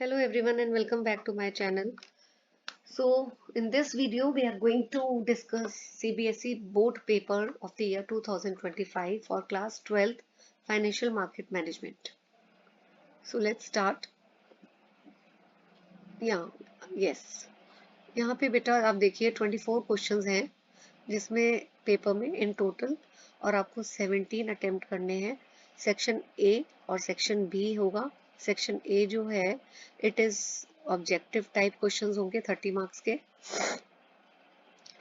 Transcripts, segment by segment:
Hello everyone and welcome back to my channel. So in this video we are going to discuss CBSE board paper of the year 2025 for class 12th financial market management. So let's start. Yes, यहाँ पे बेटा आप देखिए 24 questions हैं जिसमें paper में in total और आपको 17 अटेम्प्ट करने हैं. सेक्शन ए और सेक्शन बी होगा. सेक्शन ए जो है it is objective type questions होंगे 30 मार्क्स के,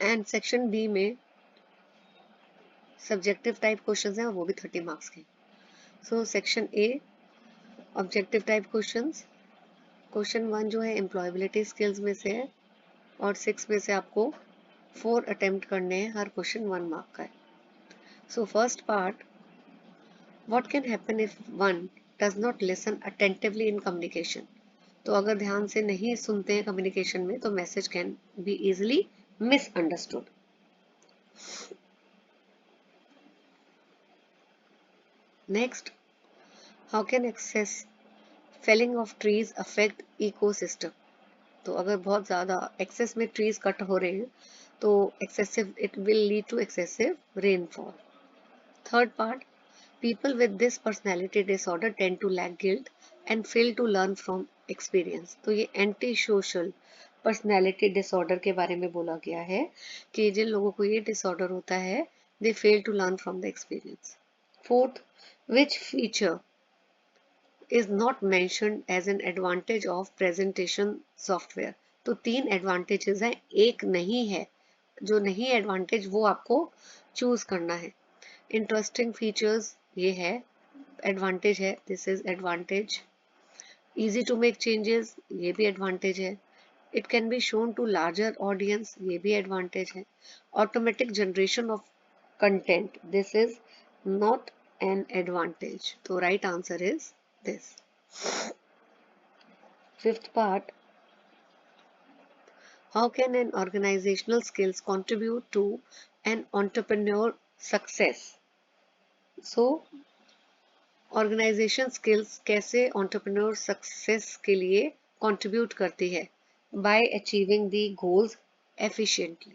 एंड सेक्शन बी में सब्जेक्टिव टाइप क्वेश्चंस हैं और वो भी 30 मार्क्स के. So section A objective type questions. Question 1 जो है एम्प्लॉयबिलिटी स्किल्स में से है और 6 में से आपको 4 अटेम्प्ट करने हैं. हर क्वेश्चन 1 मार्क का है. So first part, what can happen if one does not listen attentively in communication. तो अगर ध्यान से नहीं सुनते हैं कम्युनिकेशन में तो message can be easily misunderstood. Next, how can excess felling of trees affect ecosystem. तो अगर बहुत ज्यादा एक्सेस में ट्रीज कट हो रहे हैं तो excessive it will lead to excessive rainfall. Third part, people with this personality disorder tend to lack guilt and fail to learn from experience. तो ये एंटी सोशल पर्सनैलिटी डिसऑर्डर के बारे में बोला गया है कि जिन लोगों को ये डिसऑर्डर होता है they fail to learn from the experience. Fourth, which feature is not mentioned as an advantage of presentation software. तो 3 एडवांटेजेस हैं, एक नहीं है. जो नहीं एडवांटेज वो आपको चूज करना है. इंटरेस्टिंग फीचर्स ये है, एडवांटेज है, this is advantage. Easy to make changes, ये भी एडवांटेज है. It can be shown to larger audience, ये भी एडवांटेज है. Automatic generation of content, this is not an advantage. तो right answer is this. Fifth part, how can an organizational skills contribute to an entrepreneur success. So organisation skills कैसे entrepreneur success के लिए contribute करती है by achieving the goals efficiently.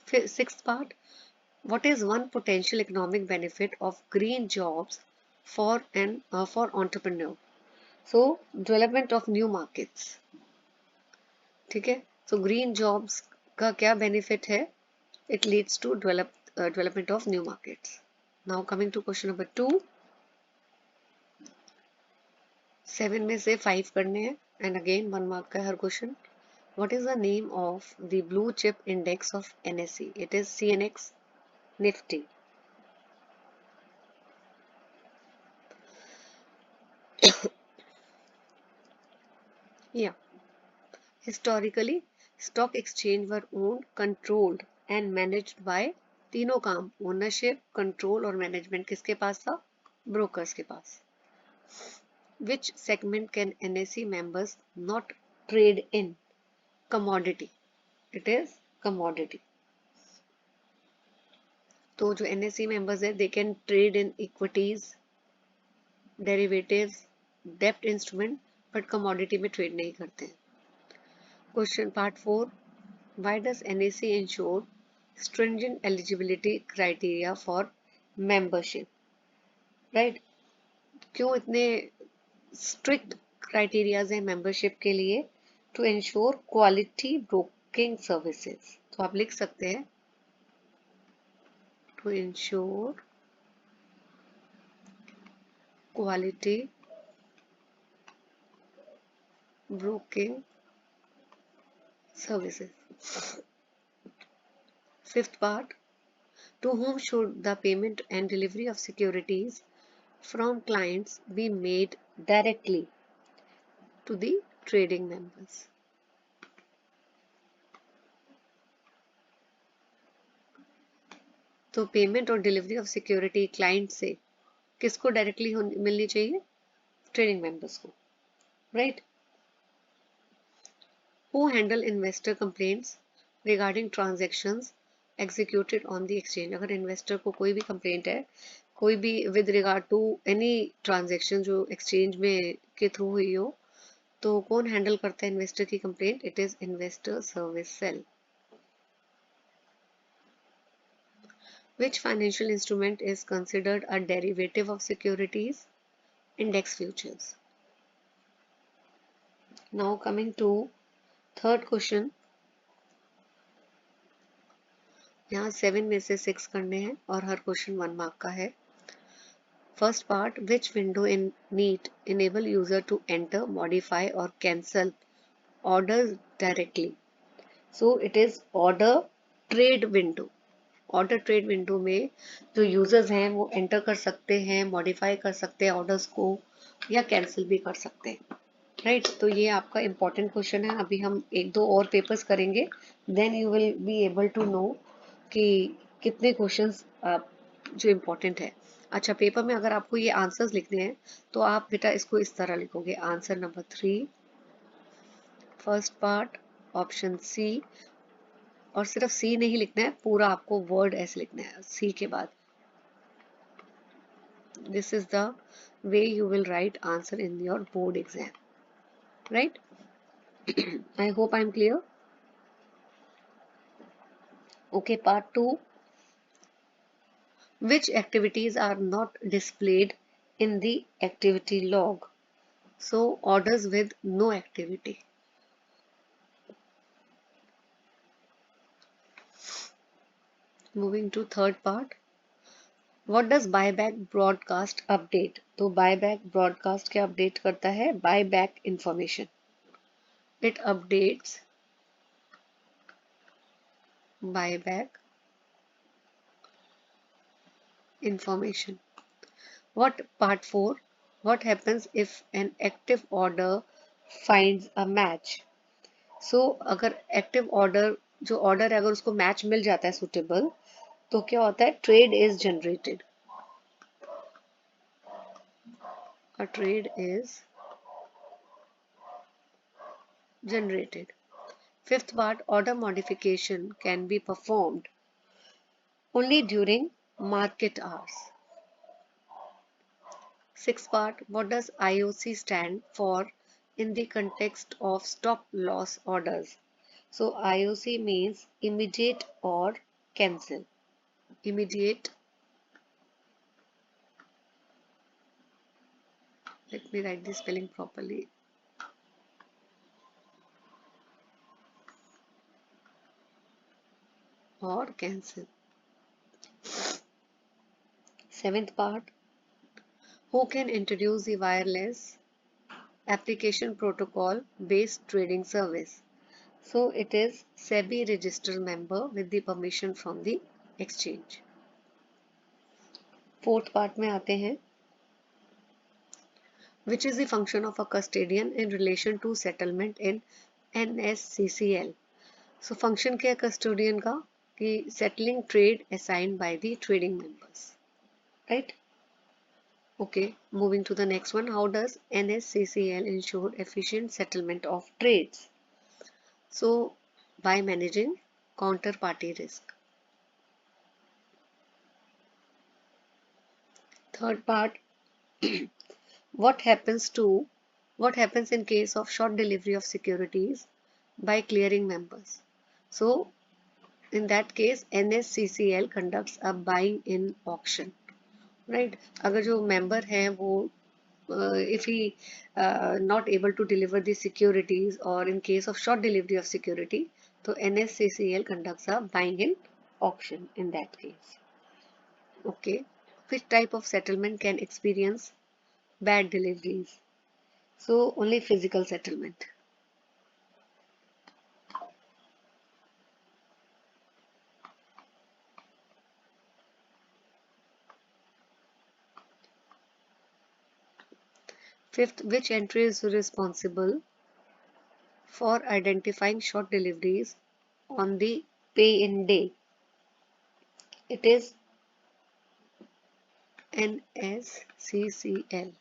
फिर sixth part, what is one potential economic benefit of green jobs for entrepreneur. So development of new markets. ठीक है, so green jobs का क्या बेनिफिट है, it leads to development of new markets. Now coming to question number 2. 7 में से 5 करने हैं and again 1 mark का हर question. What is the name of the blue chip index of NSE. It is CNX nifty. या historically stock exchange were owned, controlled and managed by. तीनों काम ownership, control और मैनेजमेंट किसके पास था, brokers के पास. Which segment can NSE members not trade in? Commodity. It is commodity. तो जो NSE members है they can trade in equities, derivatives, debt instrument, but commodity में trade नहीं करते हैं. Question part 4. Why does NSE ensure stringent eligibility criteria for membership? Right? क्यों इतने strict criterias हैं मेंबरशिप के लिए? To ensure quality broking services. तो आप लिख सकते हैं to ensure quality broking services. Fifth part, to whom should the payment and delivery of securities from clients be made directly? To the trading members. तो payment और delivery of security client से किसको directly मिलनी चाहिए, trading members को. Right. Who handle investor complaints regarding transactions executed on the exchange. अगर investor को कोई भी कंप्लेंट है, कोई भी with regard to any transaction जो एक्सचेंज में के थ्रू हुई हो, तो कौन हैंडल करता है इन्वेस्टर की complaint? It is investor service cell. Which financial instrument is considered a derivative of securities? Index futures. Now coming to third question. यहाँ 7 में से 6 करने हैं और हर क्वेश्चन 1 मार्क का है. First part, which window in NEET enable user to enter, modify or cancel orders directly? So it is order trade window. Order trade window में जो यूजर्स हैं वो एंटर कर सकते हैं, मॉडिफाई कर सकते हैं ऑर्डर्स को, या कैंसिल भी कर सकते हैं. राइट, तो ये आपका इंपॉर्टेंट क्वेश्चन है. अभी हम एक दो और पेपर्स करेंगे, then you will be able to know कि कितने क्वेश्चंस जो इम्पोर्टेंट है. अच्छा, पेपर में अगर आपको ये आंसर्स लिखने हैं तो आप बेटा इसको इस तरह लिखोगे. Answer number 3, first part, option C. और सिर्फ सी नहीं लिखना है, पूरा आपको वर्ड ऐसे लिखना है सी के बाद. This is the way you will write answer in your board exam. Right, I hope I am clear. Okay, part 2. Which activities are not displayed in the activity log? So orders with no activity. Moving to third part. What does buyback broadcast update? तो buyback broadcast क्या update करता है? Buyback information. It updates buyback information. What part 4? What happens if an active order finds a match? So अगर active order जो order है अगर उसको match मिल जाता है suitable, तो क्या होता है? Trade is generated. A trade is generated. Fifth part, order modification can be performed only during market hours. Sixth part, what does IOC stand for in the context of stop loss orders? So IOC means immediate or cancel. Immediate. Let me write the spelling properly. Or cancel. Seventh part, who can introduce the wireless application protocol based trading service? So it is SEBI registered member with the permission from the exchange. Fourth part में आते हैं, which is the function of a custodian in relation to settlement in NSCCL? So function क्या है custodian का? कि settling trade assigned by the trading members. Right? Okay, moving to the next one. How does NSCCL ensure efficient settlement of trades? So by managing counterparty risk. Third part, what happens in case of short delivery of securities by clearing members? So in that case NSCCL conducts a buying in auction. Right, अगर जो member है वो if he not able to deliver the securities, or in case of short delivery of security, तो NSCCL conducts a buying in auction in that case. Okay, which type of settlement can experience bad deliveries? So only physical settlement. Fifth, which entry is responsible for identifying short deliveries on the pay-in day? It is NSCCL.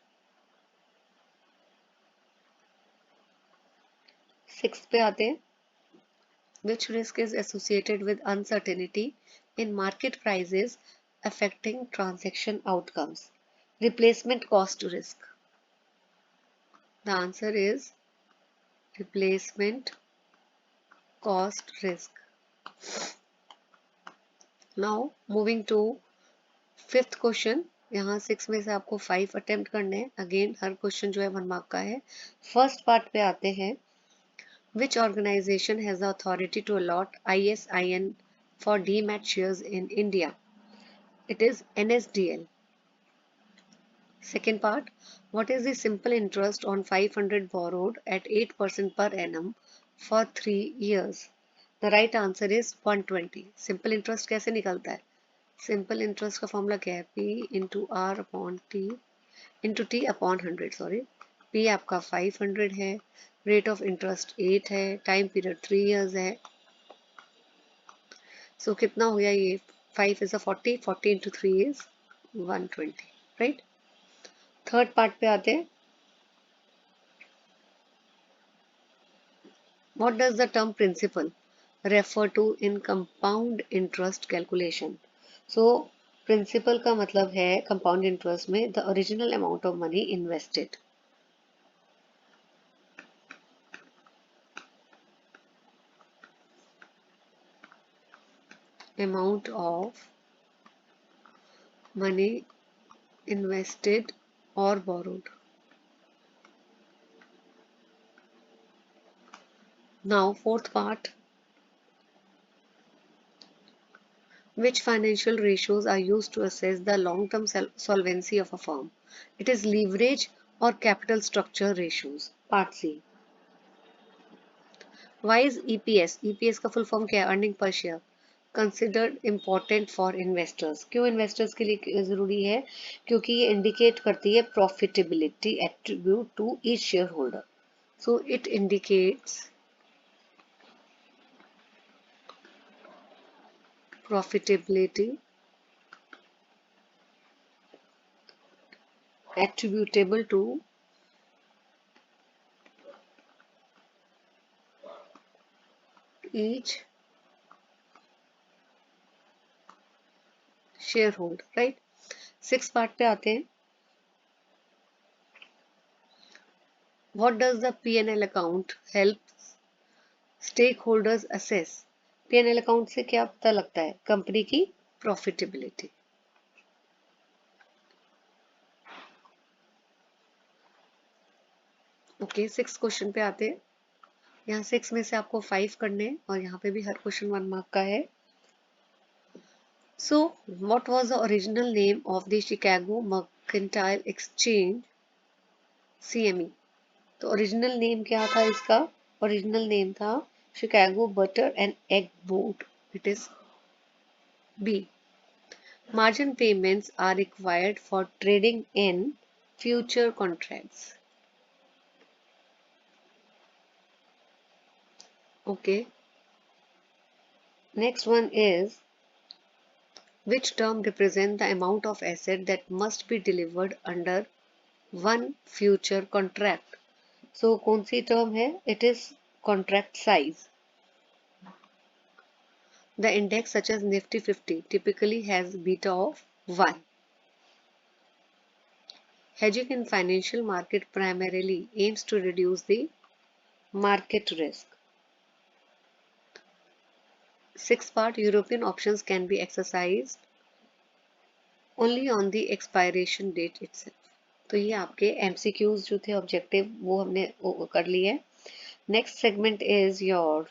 Sixth पे आते हैं, which risk is associated with uncertainty in market prices affecting transaction outcomes? Replacement cost risk. The answer is replacement cost risk. Now moving to fifth question. यहाँ 6 में से आपको 5 attempt करने हैं. Again हर question जो है 1 मार्क का है. फर्स्ट पार्ट पे आते हैं. Which organization has the authority to allot ISIN for demat shares in India? It is NSDL. Second part, what is the simple interest on 500 borrowed at 8% per annum for 3 years? The right answer is 120. Simple interest कैसे निकलता है? Simple interest का formula क्या है? P into R upon T into T upon 100. Sorry, P आपका 500 है, rate of interest 8 है, time period 3 years है. सो कितना हो गया ये? 5 is a 40, 40 into 3 is 120, right. Third part पे आते हैं. What does the term principal refer to in compound interest calculation? So principal का मतलब है compound interest में the original amount of money invested. Amount of money invested or borrowed. Now fourth part. Which financial ratios are used to assess the long-term solvency of a firm? It is leverage or capital structure ratios. Part C. Why is EPS? EPS का full form क्या है? Earning per share. Considered important for investors. क्यों investors के लिए ज़रूरी है? क्योंकि ये indicate करती है profitability attribute to each shareholder. So it indicates profitability attributable to each shareholder, right? 6 part पे आते हैं. What does the P&L account help stakeholders assess? P&L account से क्या पता लगता है? कंपनी की प्रॉफिटेबिलिटी. ओके, 6 क्वेश्चन पे आते हैं. यहाँ 6 में से आपको 5 करने हैं और यहाँ पे भी हर क्वेश्चन 1 मार्क का है. So, what was the original name of the Chicago Mercantile Exchange, CME? तो ओरिजिनल नेम क्या था इसका? ओरिजिनल नेम था Chicago butter and egg board. It is B. Margin payments are required for trading in future contracts. Okay, next one is which term represent the amount of asset that must be delivered under one future contract? So कौन सी term है? It is contract size. The index such as Nifty 50 typically has beta of 1. Hedging in financial market primarily aims to reduce the market risk. Sixth part, European options can be exercised only on the expiration date itself. तो ये आपके MCQs जो थे objective वो हमने कर लिए. Next segment is your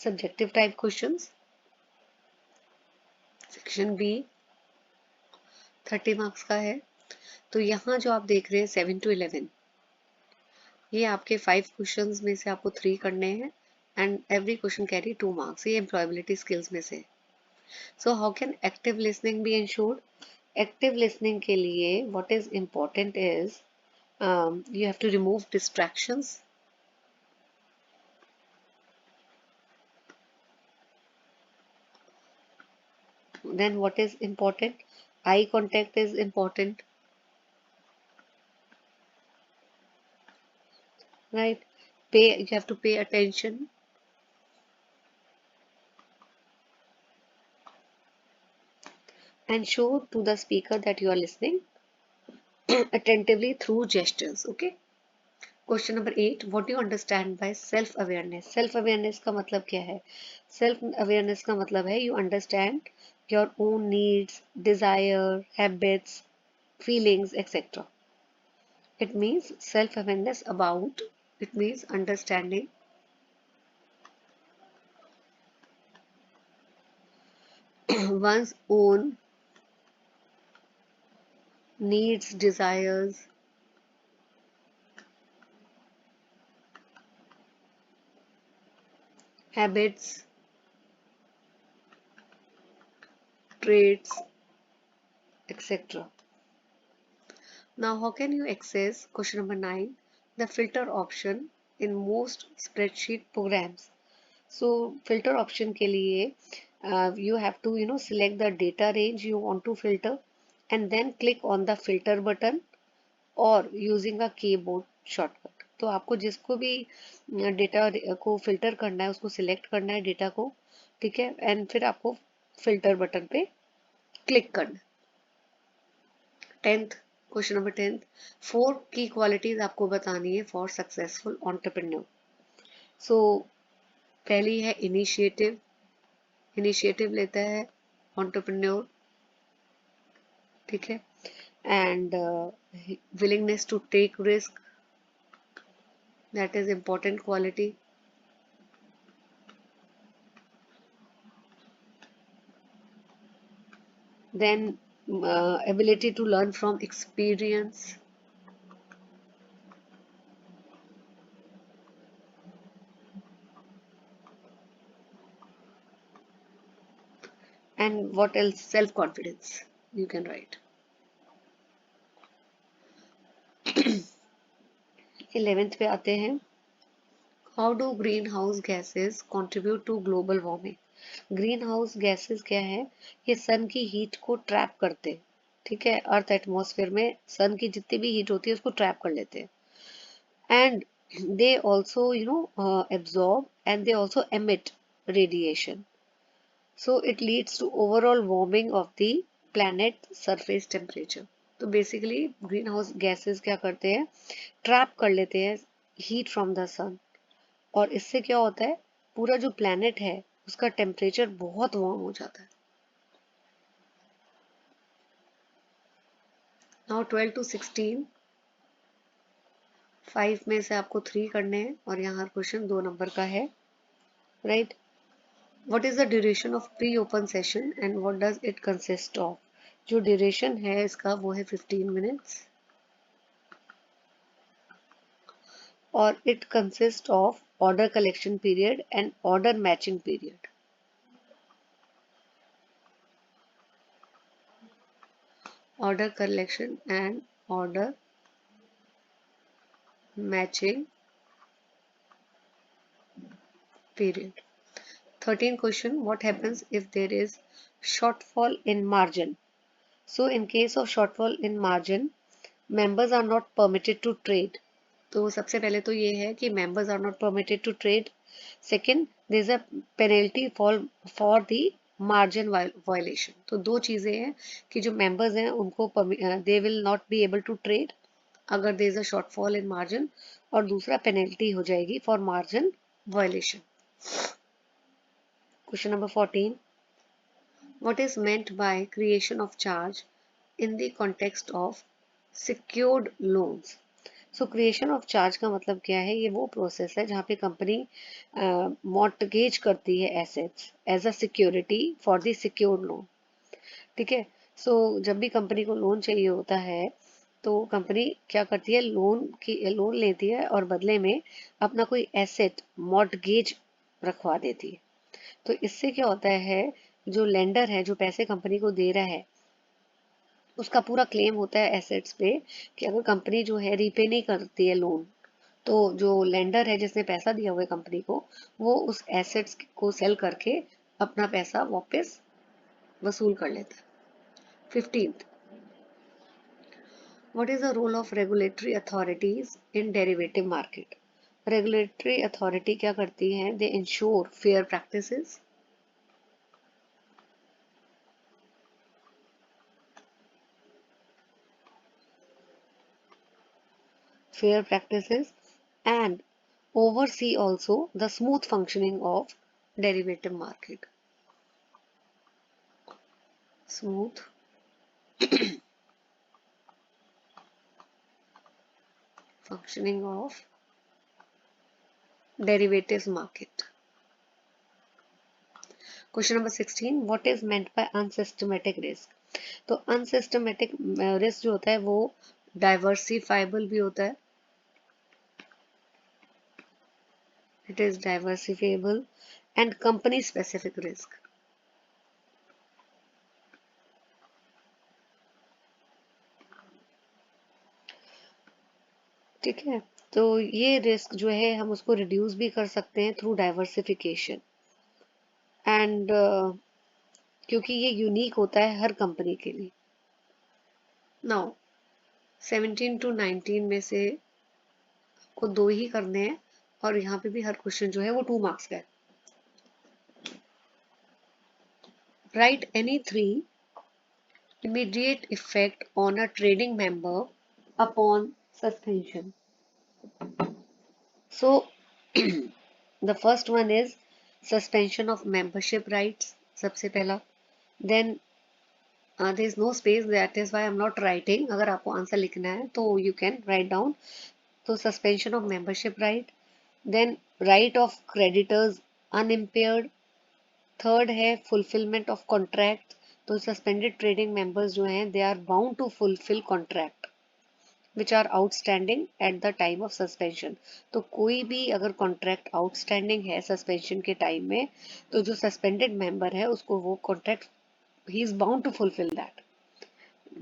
subjective type questions. Section B 30 marks का है. तो यहाँ जो आप देख रहे हैं 7 to 11, ये आपके 5 क्वेश्चंस में से आपको 3 करने हैं and every question carry 2 marks. ये एम्प्लॉयबिलिटी स्किल्स में से. So how can active listening be ensured? Active listening के लिए what is important is you have to remove distractions. Then what is important? Eye contact is important, right? You have to pay attention. And show to the speaker that you are listening attentively through gestures. Okay. Question number 8, what you understand by self awareness. Self awareness का मतलब क्या है? Self awareness का मतलब है you understand your own needs, desire, habits, feelings, etc. It means self-awareness about, it means understanding one's own needs, desires, habits, traits, etc. Now, how can you access, question number 9, the filter option in most spreadsheet programs? So, filter option के लिए you have to select the data range you want to filter and then click on the filter button और using a keyboard shortcut. तो आपको जिसको भी data को filter करना है उसको सिलेक्ट करना है डेटा को, ठीक है, एंड फिर आपको फिल्टर बटन पे क्लिक करना है। 10th क्वेश्चन नंबर 10, 4 की क्वालिटीज आपको बतानी है फॉर सक्सेसफुल एंटरप्रेन्योर। सो पहली है इनिशिएटिव, इनिशिएटिव लेता है एंटरप्रेन्योर, ठीक है, and willingness to take risk, that is important quality. Then ability to learn from experience, and what else, self confidence you can write। 11th पे आते हैं, how do green house gases contribute to global warming. Green house gases क्या है? ये सन की heat को trap करते हैं, ठीक है, अर्थ एटमॉस्फेयर में सन की जितनी भी हीट होती है उसको ट्रैप कर लेते हैं, and they also absorb and they also emit radiation, so it leads to overall warming of the planet surface temperature। तो बेसिकली ग्रीन हाउस गैसेस क्या करते हैं? ट्रैप कर लेते हैं हीट फ्रॉम द सन, और इससे क्या होता है, पूरा जो प्लैनेट है उसका टेम्परेचर बहुत वार्म हो जाता है। नाउ 12 टू 16, 5 में से आपको 3 करने हैं और यहाँ हर क्वेश्चन 2 नंबर का है, right. What is the duration of pre open session and what does it consist of. जो ड्यूरेशन है इसका वो है 15 मिनट्स और it consists of order collection period and order matching period। Order collection and order matching period। 13 question, what happens if there is shortfall in margin? So in case of shortfall in margin, members are not permitted to trade। तो सबसे पहले तो ये है कि members are not permitted to trade। Second, there is a penalty for the margin violation. तो दो चीजें हैं कि जो मेंबर्स हैं उनको they will not be able to trade अगर there is a shortfall in margin, और दूसरा पेनल्टी हो जाएगी for margin violation. Question number 14, what is meant by creation of charge in the context of secured loans. So creation of charge का मतलब क्या है? ये वो प्रोसेस है जहाँ पे कंपनी मॉर्टगेज करती है assets as a security for the secured loan, ठीक है। सो जब भी कंपनी को लोन चाहिए होता है तो कंपनी क्या करती है, लोन लेती है और बदले में अपना कोई एसेट मॉर्टगेज रखवा देती है। तो इससे क्या होता है, जो लेंडर है जो पैसे कंपनी को दे रहा है उसका पूरा क्लेम होता है एसेट्स पे, कि अगर कंपनी जो है रीपे नहीं करती है लोन, तो जो लेंडर है जिसने पैसा दिया हुआ है कंपनी को, वो उस एसेट्स को सेल करके अपना पैसा वापस वसूल कर लेता है। 15th, what is the role of regulatory authorities in derivative market? Regulatory authority क्या करती हैं? They ensure fair practices, fair practices and oversee also the smooth functioning of derivative market. Smooth functioning of derivatives market. Question number 16, what is meant by unsystematic risk? तो unsystematic risk जो होता है वो diversifiable भी होता है, it is diversifiable and company specific risk. ठीक है, तो ये रिस्क जो है हम उसको रिड्यूस भी कर सकते हैं थ्रू डाइवर्सिफिकेशन एंड क्योंकि ये यूनिक होता है हर कंपनी के लिए. नाउ 17 टू 19 में से को 2 ही करने हैं और यहाँ पे भी हर क्वेश्चन जो है वो 2 मार्क्स का है. Right any 3 immediate effect on a trading member upon suspension. So the first one is suspension of membership rights, सबसे पहला. Then there is no space, that is why I am not writing. अगर आपको answer लिखना है तो you can write down. So suspension of membership right. Then right of creditors unimpaired. Third है fulfillment of contract. तो suspended trading members जो हैं they are bound to fulfil contract which are outstanding at the time of suspension. तो कोई भी अगर contract outstanding है suspension के टाइम में तो जो सस्पेंडेड मेंबर है उसको वो contract he is bound to fulfil that.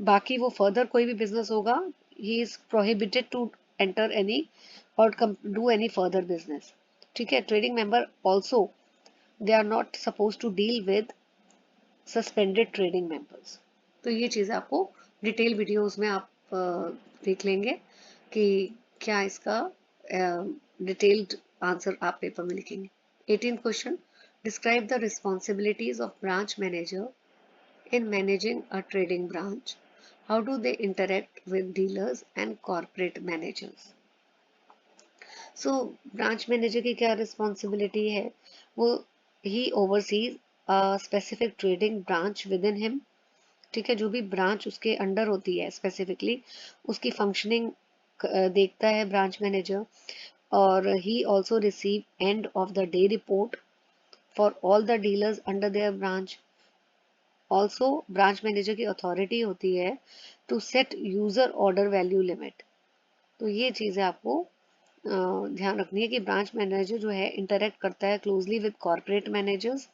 बाकी वो फर्दर कोई भी बिजनेस होगा he is prohibited to enter any और डू एनी फर्दर बिजनेस. ठीक है, trading member also they are not suppose to deal with suspended trading members. तो ये चीज़ आपको डिटेल वीडियोस में आप देख लेंगे कि क्या इसका डिटेल्ड आंसर आप पेपर में लिखेंगे. 18th question, describe the responsibilities of branch manager in managing a trading branch. How do they interact with dealers and corporate managers. So branch manager की क्या रिस्पॉन्सिबिलिटी है, वो ही overseas specific trading branch within him. ठीक है, जो भी branch उसके अंडर होती है स्पेसिफिकली उसकी फंक्शनिंग देखता है ब्रांच मैनेजर. और he also receive end of the day report for all the dealers under their branch. Also branch manager की अथॉरिटी होती है to set user order value limit. तो ये चीज़ें आपको ध्यान रखनी है कि ब्रांच मैनेजर जो है इंटरेक्ट करता है क्लोजली विद कॉर्पोरेट मैनेजर्स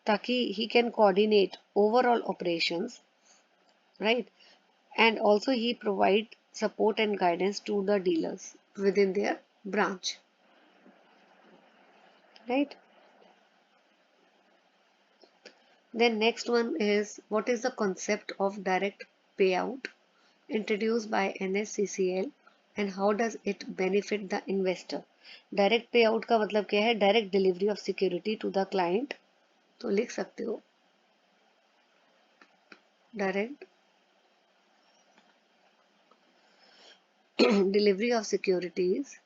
ताकि he can coordinate overall operations, right? And also he provide support and guidance to the dealers within their branch, right? Then next one is, what is the concept of direct payout introduced by NSCCL and how does it benefit the investor. Direct payout का मतलब क्या है, direct delivery of security to the client. तो लिख सकते हो direct delivery of securities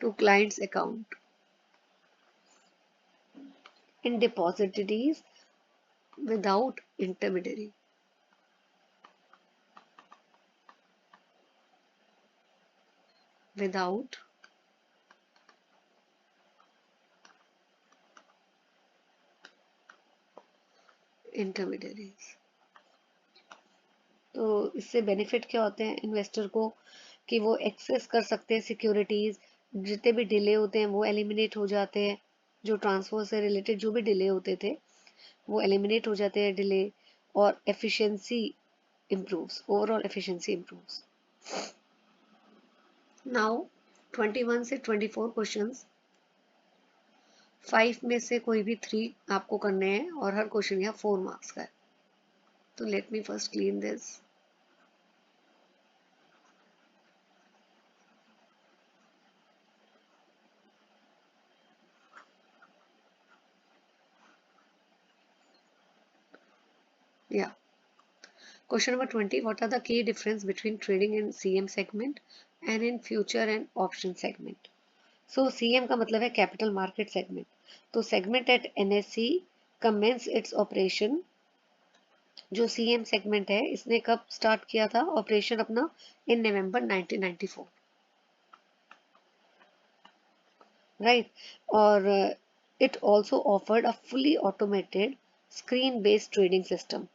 to client's account in depositories without intermediary. Without intermediaries. तो इससे बेनिफिट क्या होते हैं इन्वेस्टर को कि वो एक्सेस कर सकते हैं सिक्योरिटीज. जितने भी डिले होते हैं वो एलिमिनेट हो जाते हैं. जो ट्रांसफर से रिलेटेड जो भी डिले होते थे वो एलिमिनेट हो जाते हैं डिले. और efficiency improves, overall efficiency improves. Now 21 से 24 क्वेश्चंस, 5 में से कोई भी 3 आपको करने हैं और हर क्वेश्चन यहाँ 4 मार्क्स का है. तो let me first clean this. Yeah. Question number 20. What are the key difference between trading in CM segment and in future and option segment? So CM का मतलब है कैपिटल मार्केट सेगमेंट. तो segment at NSE commence its operation. जो CM segment है इसने कब start किया था ऑपरेशन अपना? In November 1994, right. और it also offered a fully automated screen based trading system.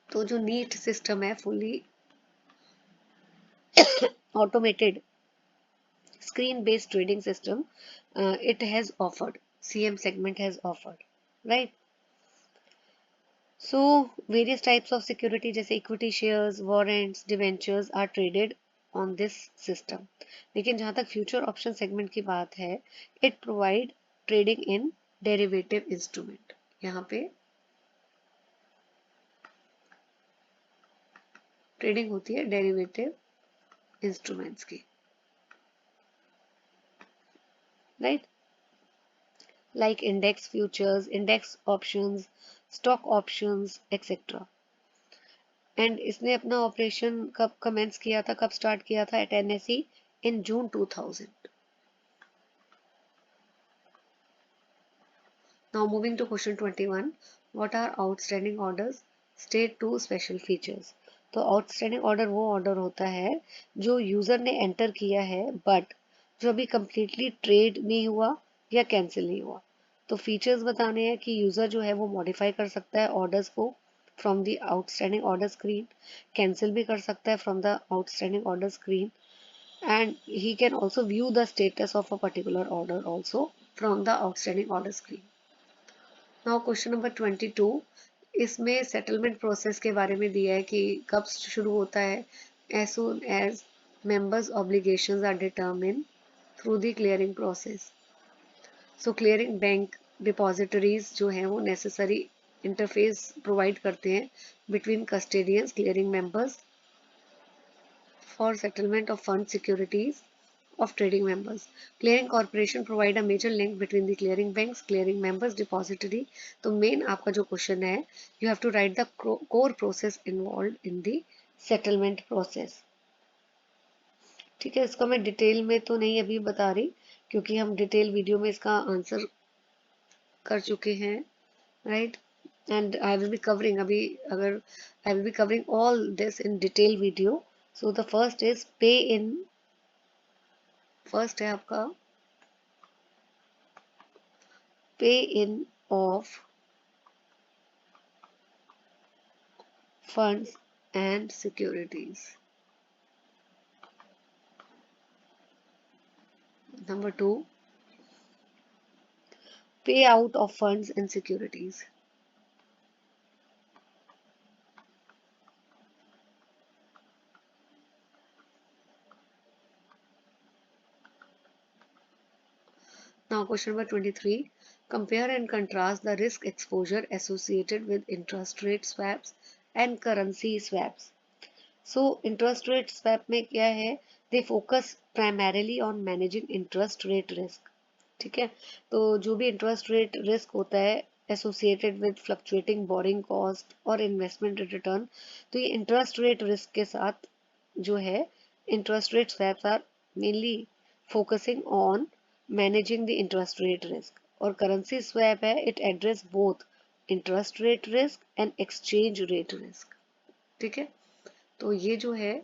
तो जो नीट सिस्टम है, fully automated screen based trading system, it has offered, CM segment has offered, right. So various types of security जैसे equity shares, warrants, debentures are traded on this system. लेकिन जहां तक future option segment की बात है, it provide trading in derivative instrument. यहाँ पे trading होती है डेरिवेटिव इंस्ट्रूमेंट्स की, right. like index futures, index options, stock options, etc. And इसने अपना ऑपरेशन कब कमेंस किया था, कब स्टार्ट किया था? At NSE in June 2000. Now moving to question 21. What are outstanding orders? State two special features. तो आउटस्टैंडिंग ऑर्डर वो ऑर्डर होता है जो यूजर ने एंटर किया है बट जो अभी कंप्लीटली ट्रेड नहीं हुआ या कैंसिल नहीं हुआ. तो फीचर्स बताने हैं कि यूजर जो है वो मॉडिफाई कर सकता है ऑर्डर्स को from the outstanding order screen, cancel भी कर सकता है from the outstanding order screen, and he can also view the status of a particular order also from the outstanding order screen. Now question number 22. इसमें settlement process के बारे में दिया है कि कब शुरू होता है. as soon as members obligations are determined through the clearing process. So clearing bank depositories जो हैं वो necessary interface provide करते हैं between custodians, clearing members for settlement of fund securities of trading members. Clearing corporation provide a major link between the clearing banks, clearing members, depository. तो main आपका जो question है, you have to write the core process involved in the settlement process. ठीक है, इसका मैं detail में तो नहीं अभी बता रही क्योंकि हम डिटेल वीडियो में इसका आंसर कर चुके हैं, right. And I will be covering अभी, अगर I will be covering all this in detail video. So the first is पे इन. फर्स्ट है आपका पे इन of funds and securities. Number 2, payout of funds and securities. Now question number 23. Compare and contrast the risk exposure associated with interest rate swaps and currency swaps. So interest rate swap में क्या है? They focus primarily on managing interest rate risk. ठीक है, तो जो भी interest rate risk होता है associated with fluctuating borrowing cost और इन्वेस्टमेंट रिटर्न, तो ये इंटरेस्ट रेट रिस्क के साथ जो है interest rate swaps are mainly focusing on managing the interest rate risk. और करेंसी स्वैप है, it address both interest rate risk and exchange rate risk. ठीक है, तो ये जो है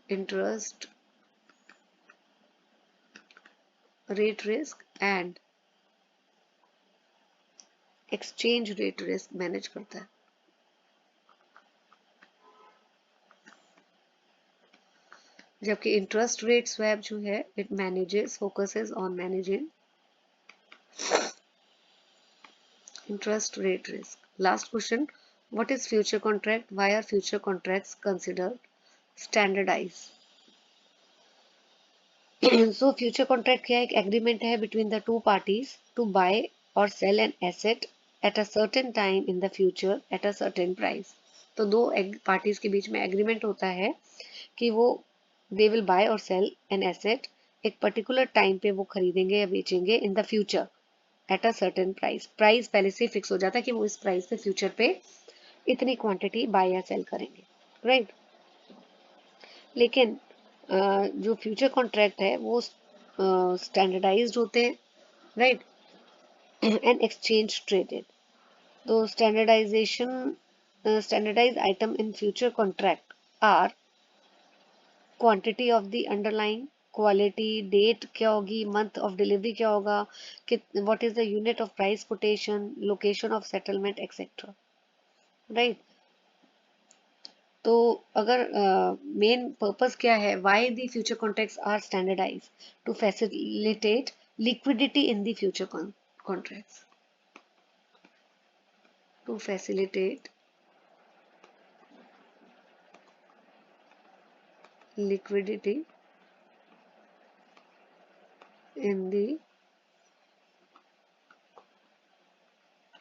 interest rate risk and exchange rate risk manage करता है. जबकि इंटरेस्ट रेट स्वैप जो है it manages, focuses on managing interest rate risk. Last question. What is future contract? Why are future contracts considered standardise? So future contract क्या है? एक agreement है between the two parties to buy और sell an asset at a certain time in the future at a certain price. तो दो parties के बीच में agreement होता है कि वो दे विल बाय और सेल एन एसेट, एक पर्टिकुलर टाइम पे वो खरीदेंगे या बेचेंगे इन the future. At a certain price, price पहले से फिक्स हो जाता है कि वो इस प्राइस पे फ्यूचर पे इतनी क्वांटिटी बाय या सेल करेंगे, राइट। लेकिन जो फ्यूचर कॉन्ट्रैक्ट है वो स्टैंडर्डाइज्ड होते हैं, राइट, एंड एक्सचेंज ट्रेडेड। तो standardized item in future contract are quantity of the underlying, quality, date क्या होगी, month of delivery क्या होगा, what is the unit of price quotation, location of settlement, etc. Right. तो अगर main purpose क्या है, why the future contracts are standardize, to facilitate liquidity in the future contracts, to facilitate liquidity in the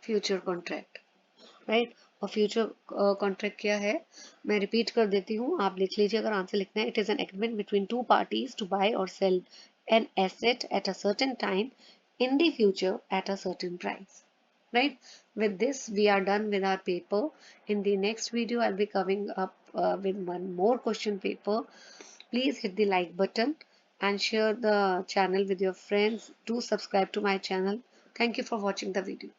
future contract, right. और future contract क्या है, मैं repeat कर देती हूँ, आप लिख लीजिए अगर आंसर लिखना है। It is an agreement between two parties to buy और sell an asset at a certain time in the future at a certain price, right? With this we are done with our paper. In the next video I'll be coming up with one more question paper. Please hit the like button and share the channel with your friends. Do subscribe to my channel. Thank you for watching the video.